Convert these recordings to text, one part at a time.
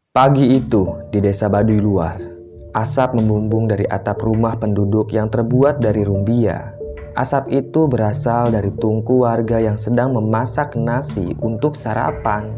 Pagi itu, di desa Baduy Luar, asap membumbung dari atap rumah penduduk yang terbuat dari rumbia. Asap itu berasal dari tungku warga yang sedang memasak nasi untuk sarapan.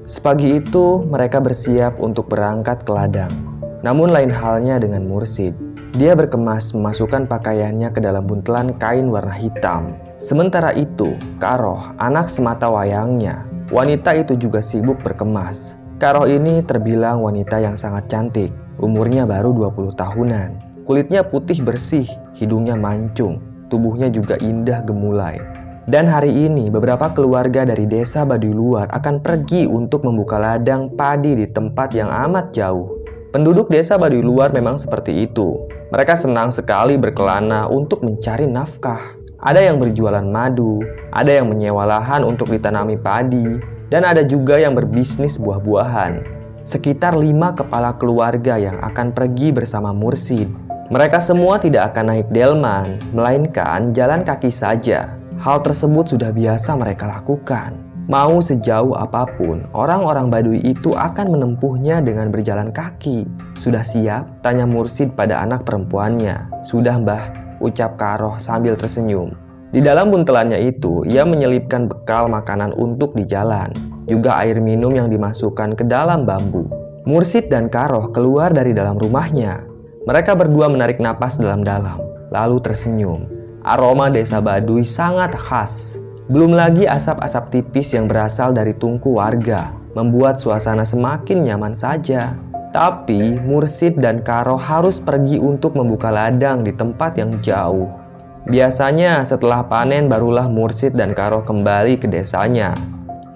Sepagi itu, mereka bersiap untuk berangkat ke ladang. Namun lain halnya dengan Mursid. Dia berkemas memasukkan pakaiannya ke dalam buntelan kain warna hitam. Sementara itu, Karoh, anak semata wayangnya, wanita itu juga sibuk berkemas. Karoh ini terbilang wanita yang sangat cantik. Umurnya baru 20 tahunan. Kulitnya putih bersih, hidungnya mancung, tubuhnya juga indah gemulai. Dan hari ini beberapa keluarga dari desa Baduy Luar akan pergi untuk membuka ladang padi di tempat yang amat jauh. Penduduk desa Baduy Luar memang seperti itu. Mereka senang sekali berkelana untuk mencari nafkah. Ada yang berjualan madu, ada yang menyewa lahan untuk ditanami padi, dan ada juga yang berbisnis buah-buahan. Sekitar 5 kepala keluarga yang akan pergi bersama Mursid. Mereka semua tidak akan naik delman, melainkan jalan kaki saja. Hal tersebut sudah biasa mereka lakukan. Mau sejauh apapun, orang-orang Baduy itu akan menempuhnya dengan berjalan kaki. "Sudah siap?" tanya Mursid pada anak perempuannya. "Sudah, Mbah," ucap Karoh sambil tersenyum. Di dalam buntelannya itu, ia menyelipkan bekal makanan untuk di jalan, juga air minum yang dimasukkan ke dalam bambu. Mursid dan Karoh keluar dari dalam rumahnya. Mereka berdua menarik napas dalam-dalam, lalu tersenyum. Aroma desa Baduy sangat khas. Belum lagi asap-asap tipis yang berasal dari tungku warga, membuat suasana semakin nyaman saja. Tapi Mursid dan Karoh harus pergi untuk membuka ladang di tempat yang jauh. Biasanya setelah panen barulah Mursid dan Karoh kembali ke desanya.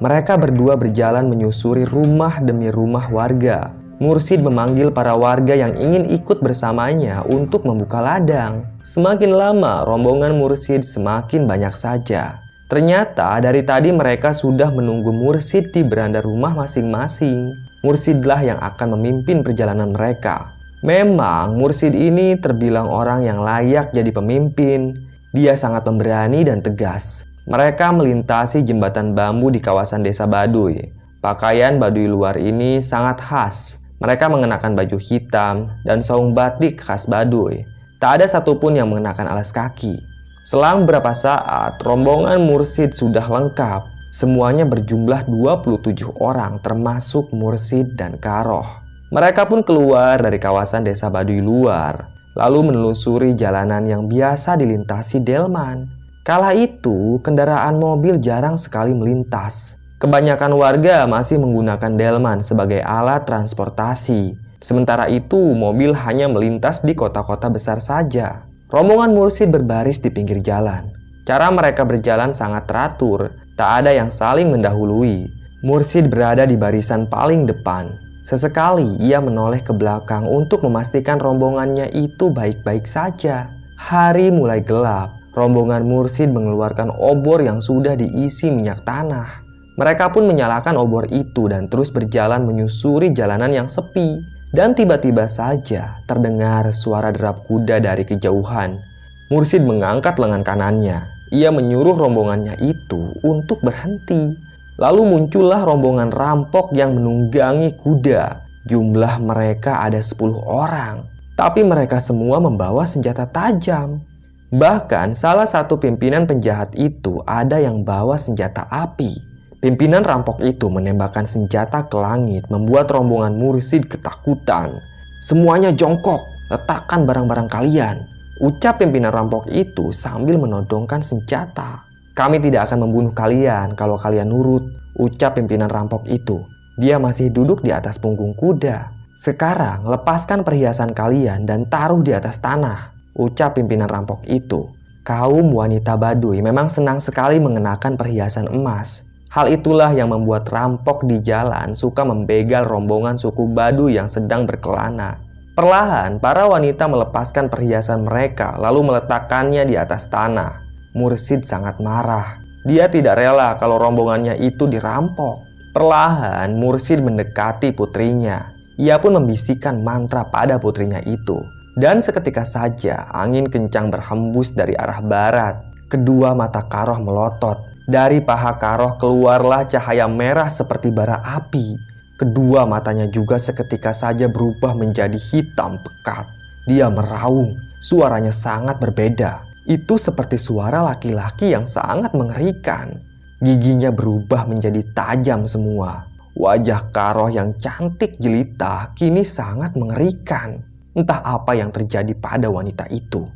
Mereka berdua berjalan menyusuri rumah demi rumah warga. Mursid memanggil para warga yang ingin ikut bersamanya untuk membuka ladang. Semakin lama rombongan Mursid semakin banyak saja. Ternyata dari tadi mereka sudah menunggu Mursid di beranda rumah masing-masing. Mursidlah yang akan memimpin perjalanan mereka. Memang Mursid ini terbilang orang yang layak jadi pemimpin. Dia sangat pemberani dan tegas. Mereka melintasi jembatan bambu di kawasan desa Baduy. Pakaian Baduy Luar ini sangat khas. Mereka mengenakan baju hitam dan saung batik khas Baduy. Tak ada satupun yang mengenakan alas kaki. Selang beberapa saat, rombongan Mursid sudah lengkap. Semuanya berjumlah 27 orang termasuk Mursid dan Karoh. Mereka pun keluar dari kawasan desa Baduy Luar, lalu menelusuri jalanan yang biasa dilintasi delman. Kala itu, kendaraan mobil jarang sekali melintas. Kebanyakan warga masih menggunakan delman sebagai alat transportasi. Sementara itu, mobil hanya melintas di kota-kota besar saja. Rombongan Mursid berbaris di pinggir jalan. Cara mereka berjalan sangat teratur, tak ada yang saling mendahului. Mursid berada di barisan paling depan. Sesekali ia menoleh ke belakang untuk memastikan rombongannya itu baik-baik saja. Hari mulai gelap. Rombongan Mursid mengeluarkan obor yang sudah diisi minyak tanah. Mereka pun menyalakan obor itu dan terus berjalan menyusuri jalanan yang sepi. Dan tiba-tiba saja terdengar suara derap kuda dari kejauhan. Mursid mengangkat lengan kanannya. Ia menyuruh rombongannya itu untuk berhenti. Lalu muncullah rombongan rampok yang menunggangi kuda. Jumlah mereka ada 10 orang. Tapi mereka semua membawa senjata tajam. Bahkan salah satu pimpinan penjahat itu ada yang bawa senjata api. Pimpinan rampok itu menembakkan senjata ke langit, membuat rombongan Mursid ketakutan. "Semuanya jongkok, letakkan barang-barang kalian," ucap pimpinan rampok itu sambil menodongkan senjata. "Kami tidak akan membunuh kalian kalau kalian nurut," ucap pimpinan rampok itu. Dia masih duduk di atas punggung kuda. "Sekarang lepaskan perhiasan kalian dan taruh di atas tanah," ucap pimpinan rampok itu. Kaum wanita Baduy memang senang sekali mengenakan perhiasan emas. Hal itulah yang membuat rampok di jalan suka membegal rombongan suku Baduy yang sedang berkelana. Perlahan, para wanita melepaskan perhiasan mereka lalu meletakkannya di atas tanah. Mursid sangat marah. Dia tidak rela kalau rombongannya itu dirampok. Perlahan, Mursid mendekati putrinya. Ia pun membisikkan mantra pada putrinya itu. Dan seketika saja, angin kencang berhembus dari arah barat. Kedua mata Karoh melotot. Dari paha Karoh keluarlah cahaya merah seperti bara api. Kedua matanya juga seketika saja berubah menjadi hitam pekat. Dia meraung, suaranya sangat berbeda. Itu seperti suara laki-laki yang sangat mengerikan. Giginya berubah menjadi tajam semua. Wajah Karoh yang cantik jelita kini sangat mengerikan. Entah apa yang terjadi pada wanita itu.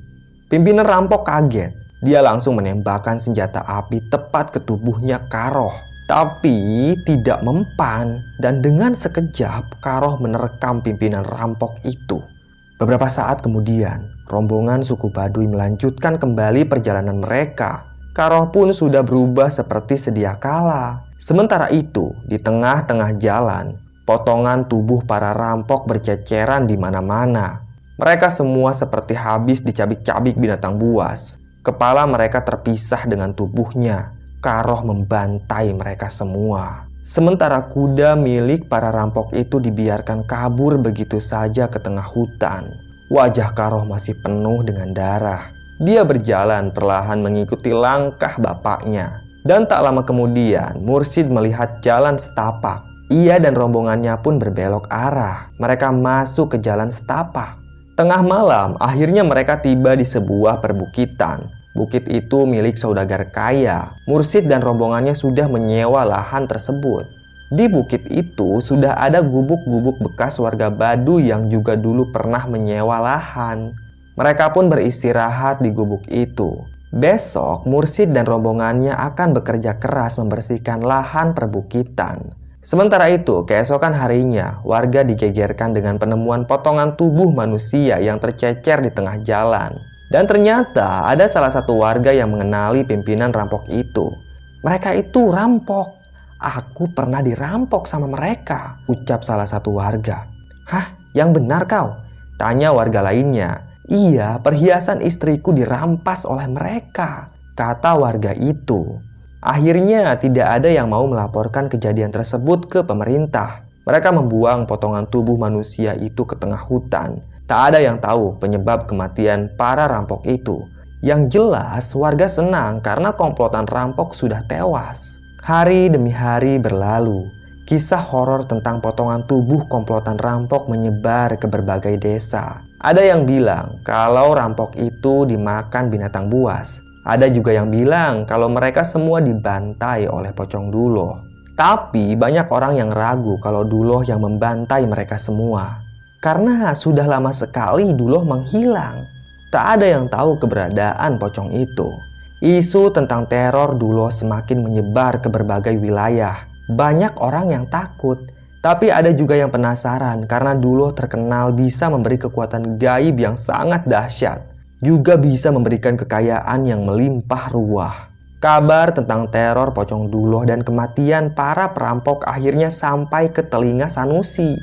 Pimpinan rampok kaget. Dia langsung menembakkan senjata api tepat ke tubuhnya Karoh. Tapi tidak mempan, dan dengan sekejap Karoh menerkam pimpinan rampok itu. Beberapa saat kemudian, rombongan suku Baduy melanjutkan kembali perjalanan mereka. Karoh pun sudah berubah seperti sedia kala. Sementara itu, di tengah-tengah jalan, potongan tubuh para rampok berceceran di mana-mana. Mereka semua seperti habis dicabik-cabik binatang buas. Kepala mereka terpisah dengan tubuhnya. Karoh membantai mereka semua. Sementara kuda milik para rampok itu dibiarkan kabur begitu saja ke tengah hutan. Wajah Karoh masih penuh dengan darah. Dia berjalan perlahan mengikuti langkah bapaknya. Dan tak lama kemudian, Mursid melihat jalan setapak. Ia dan rombongannya pun berbelok arah. Mereka masuk ke jalan setapak. Tengah malam, akhirnya mereka tiba di sebuah perbukitan. Bukit itu milik saudagar kaya. Mursid dan rombongannya sudah menyewa lahan tersebut. Di bukit itu sudah ada gubuk-gubuk bekas warga Baduy yang juga dulu pernah menyewa lahan. Mereka pun beristirahat di gubuk itu. Besok, Mursid dan rombongannya akan bekerja keras membersihkan lahan perbukitan. Sementara itu, keesokan harinya, warga digegerkan dengan penemuan potongan tubuh manusia yang tercecer di tengah jalan. Dan ternyata ada salah satu warga yang mengenali pimpinan rampok itu. Mereka itu rampok. Aku pernah dirampok sama mereka, ucap salah satu warga. Hah, yang benar kau? Tanya warga lainnya. Iya, perhiasan istriku dirampas oleh mereka, kata warga itu. Akhirnya tidak ada yang mau melaporkan kejadian tersebut ke pemerintah. Mereka membuang potongan tubuh manusia itu ke tengah hutan. Tak ada yang tahu penyebab kematian para rampok itu. Yang jelas warga senang karena komplotan rampok sudah tewas. Hari demi hari berlalu. Kisah horor tentang potongan tubuh komplotan rampok menyebar ke berbagai desa. Ada yang bilang kalau rampok itu dimakan binatang buas. Ada juga yang bilang kalau mereka semua dibantai oleh pocong Duloh. Tapi banyak orang yang ragu kalau Duloh yang membantai mereka semua. Karena sudah lama sekali Duloh menghilang. Tak ada yang tahu keberadaan pocong itu. Isu tentang teror Duloh semakin menyebar ke berbagai wilayah. Banyak orang yang takut. Tapi ada juga yang penasaran karena Duloh terkenal bisa memberi kekuatan gaib yang sangat dahsyat. Juga bisa memberikan kekayaan yang melimpah ruah. Kabar tentang teror pocong Duloh dan kematian para perampok akhirnya sampai ke telinga Sanusi.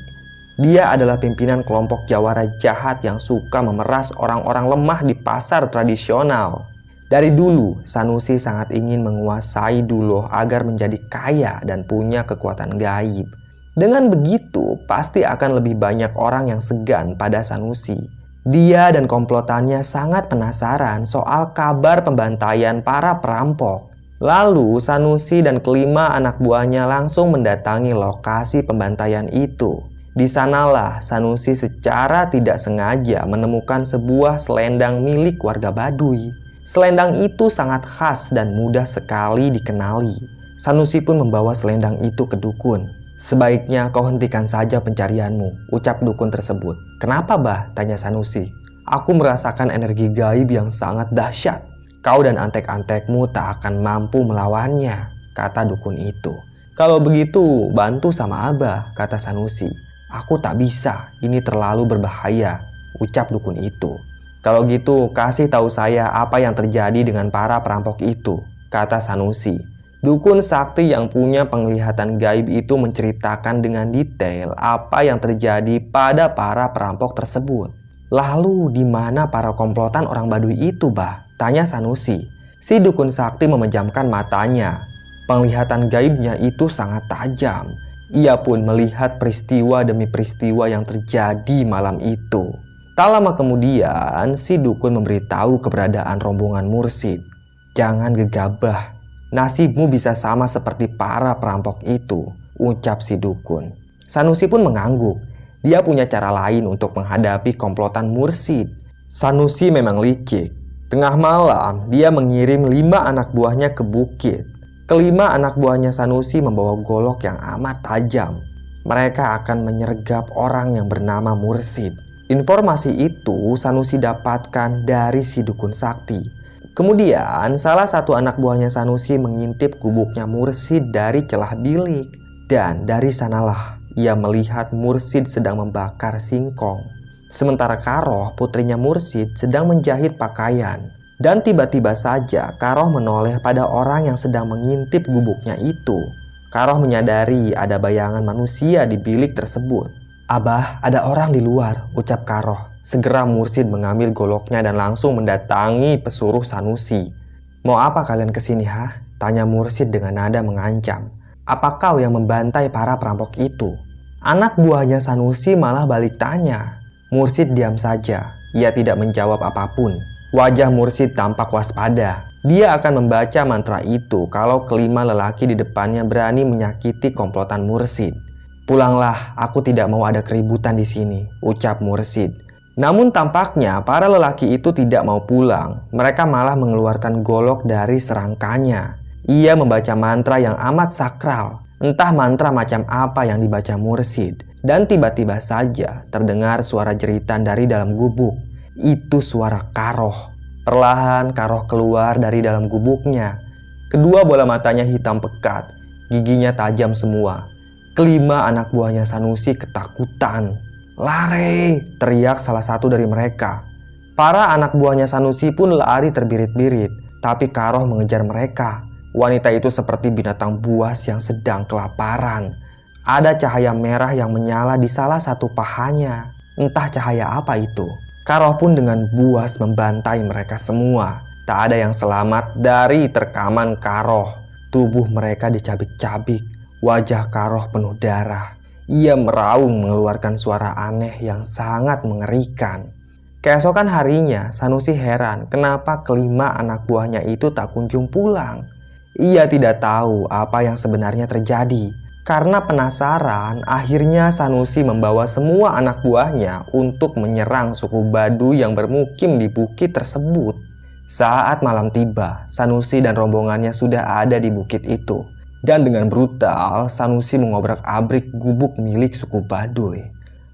Dia adalah pimpinan kelompok jawara jahat yang suka memeras orang-orang lemah di pasar tradisional. Dari dulu, Sanusi sangat ingin menguasai Duloh agar menjadi kaya dan punya kekuatan gaib. Dengan begitu, pasti akan lebih banyak orang yang segan pada Sanusi. Dia dan komplotannya sangat penasaran soal kabar pembantaian para perampok. Lalu, Sanusi dan kelima anak buahnya langsung mendatangi lokasi pembantaian itu. Di sanalah Sanusi secara tidak sengaja menemukan sebuah selendang milik warga Baduy. Selendang itu sangat khas dan mudah sekali dikenali. Sanusi pun membawa selendang itu ke dukun. Sebaiknya kau hentikan saja pencarianmu, ucap dukun tersebut. Kenapa, Bah? Tanya Sanusi. Aku merasakan energi gaib yang sangat dahsyat. Kau dan antek-antekmu tak akan mampu melawannya, kata dukun itu. Kalau begitu, bantu sama Abah, kata Sanusi. Aku tak bisa, ini terlalu berbahaya, ucap dukun itu. Kalau gitu, kasih tahu saya apa yang terjadi dengan para perampok itu, kata Sanusi. Dukun sakti yang punya penglihatan gaib itu menceritakan dengan detail apa yang terjadi pada para perampok tersebut. Lalu, di mana para komplotan orang Baduy itu, Bah? Tanya Sanusi. Si dukun sakti memejamkan matanya. Penglihatan gaibnya itu sangat tajam. Ia pun melihat peristiwa demi peristiwa yang terjadi malam itu. Tak lama kemudian, si dukun memberitahu keberadaan rombongan Mursid. Jangan gegabah, nasibmu bisa sama seperti para perampok itu, ucap si dukun. Sanusi pun mengangguk. Dia punya cara lain untuk menghadapi komplotan Mursid. Sanusi memang licik. Tengah malam, dia mengirim 5 anak buahnya ke bukit. Kelima anak buahnya Sanusi membawa golok yang amat tajam. Mereka akan menyergap orang yang bernama Mursid. Informasi itu Sanusi dapatkan dari si dukun sakti. Kemudian, salah satu anak buahnya Sanusi mengintip gubuknya Mursid dari celah bilik. Dan dari sanalah ia melihat Mursid sedang membakar singkong. Sementara Karoh, putrinya Mursid, sedang menjahit pakaian. Dan tiba-tiba saja Karoh menoleh pada orang yang sedang mengintip gubuknya itu. Karoh menyadari ada bayangan manusia di bilik tersebut. "Abah, ada orang di luar," ucap Karoh. Segera Mursid mengambil goloknya dan langsung mendatangi pesuruh Sanusi. "Mau apa kalian kesini, ha?" tanya Mursid dengan nada mengancam. "Apa kau yang membantai para perampok itu?" Anak buahnya Sanusi malah balik tanya. Mursid diam saja. Ia tidak menjawab apapun. Wajah Mursid tampak waspada. Dia akan membaca mantra itu kalau kelima lelaki di depannya berani menyakiti komplotan Mursid. "Pulanglah, aku tidak mau ada keributan di sini," ucap Mursid. Namun tampaknya para lelaki itu tidak mau pulang. Mereka malah mengeluarkan golok dari serangkanya. Ia membaca mantra yang amat sakral. Entah mantra macam apa yang dibaca Mursid. Dan tiba-tiba saja terdengar suara jeritan dari dalam gubuk. Itu suara Karoh. Perlahan Karoh keluar dari dalam gubuknya. Kedua bola matanya hitam pekat. Giginya tajam semua. Kelima anak buahnya Sanusi ketakutan. "Lari!" teriak salah satu dari mereka. Para anak buahnya Sanusi pun lari terbirit-birit. Tapi Karoh mengejar mereka. Wanita itu seperti binatang buas yang sedang kelaparan. Ada cahaya merah yang menyala di salah satu pahanya. Entah cahaya apa itu. Karoh pun dengan buas membantai mereka semua. Tak ada yang selamat dari terkaman Karoh. Tubuh mereka dicabik-cabik. Wajah Karoh penuh darah. Ia meraung mengeluarkan suara aneh yang sangat mengerikan. Keesokan harinya, Sanusi heran kenapa kelima anak buahnya itu tak kunjung pulang. Ia tidak tahu apa yang sebenarnya terjadi. Karena penasaran, akhirnya Sanusi membawa semua anak buahnya untuk menyerang suku Baduy yang bermukim di bukit tersebut. Saat malam tiba, Sanusi dan rombongannya sudah ada di bukit itu. Dan dengan brutal, Sanusi mengobrak-abrik gubuk milik suku Baduy.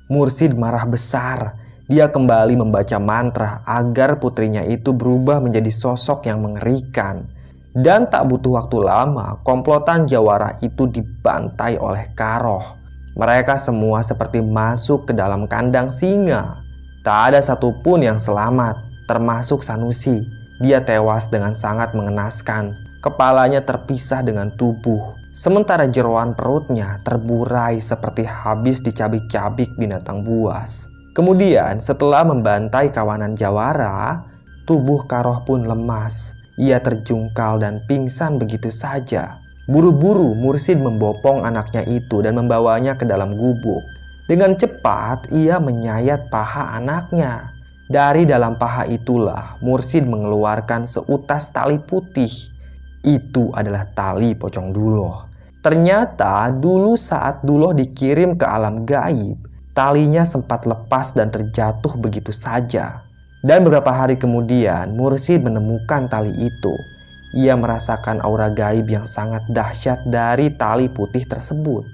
Mursid marah besar. Dia kembali membaca mantra agar putrinya itu berubah menjadi sosok yang mengerikan. Dan tak butuh waktu lama, komplotan jawara itu dibantai oleh Karoh. Mereka semua seperti masuk ke dalam kandang singa. Tak ada satupun yang selamat, termasuk Sanusi. Dia tewas dengan sangat mengenaskan. Kepalanya terpisah dengan tubuh, sementara jeroan perutnya terburai seperti habis dicabik-cabik binatang buas. Kemudian setelah membantai kawanan jawara, tubuh Karoh pun lemas. Ia terjungkal dan pingsan begitu saja. Buru-buru Mursid membopong anaknya itu dan membawanya ke dalam gubuk. Dengan cepat ia menyayat paha anaknya. Dari dalam paha itulah Mursid mengeluarkan seutas tali putih. Itu adalah tali pocong Duloh. Ternyata dulu saat Duloh dikirim ke alam gaib, talinya sempat lepas dan terjatuh begitu saja. Dan beberapa hari kemudian, Mursid menemukan tali itu. Ia merasakan aura gaib yang sangat dahsyat dari tali putih tersebut.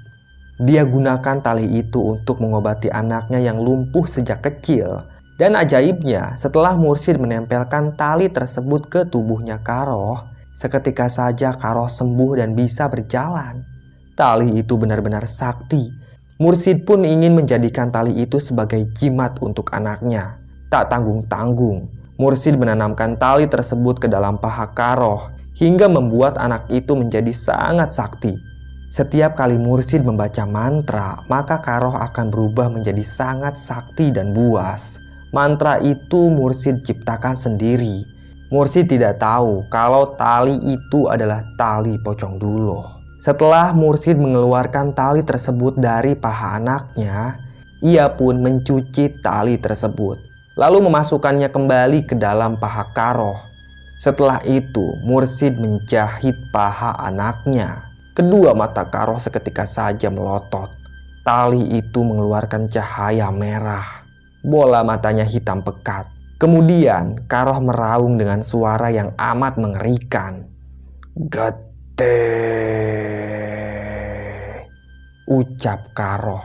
Dia gunakan tali itu untuk mengobati anaknya yang lumpuh sejak kecil. Dan ajaibnya, setelah Mursid menempelkan tali tersebut ke tubuhnya Karoh, seketika saja Karoh sembuh dan bisa berjalan. Tali itu benar-benar sakti. Mursid pun ingin menjadikan tali itu sebagai jimat untuk anaknya. Tak tanggung-tanggung, Mursid menanamkan tali tersebut ke dalam paha Karoh hingga membuat anak itu menjadi sangat sakti. Setiap kali Mursid membaca mantra, maka Karoh akan berubah menjadi sangat sakti dan buas. Mantra itu Mursid ciptakan sendiri. Mursid tidak tahu kalau tali itu adalah tali pocong Duloh. Setelah Mursid mengeluarkan tali tersebut dari paha anaknya, ia pun mencuci tali tersebut. Lalu memasukkannya kembali ke dalam paha Karoh. Setelah itu, Mursid menjahit paha anaknya. Kedua mata Karoh seketika saja melotot. Tali itu mengeluarkan cahaya merah. Bola matanya hitam pekat. Kemudian Karoh meraung dengan suara yang amat mengerikan. "Getih," ucap Karoh.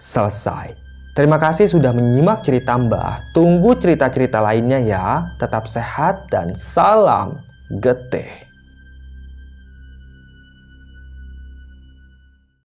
Selesai. Terima kasih sudah menyimak cerita Mbah. Tunggu cerita-cerita lainnya ya. Tetap sehat dan salam getih.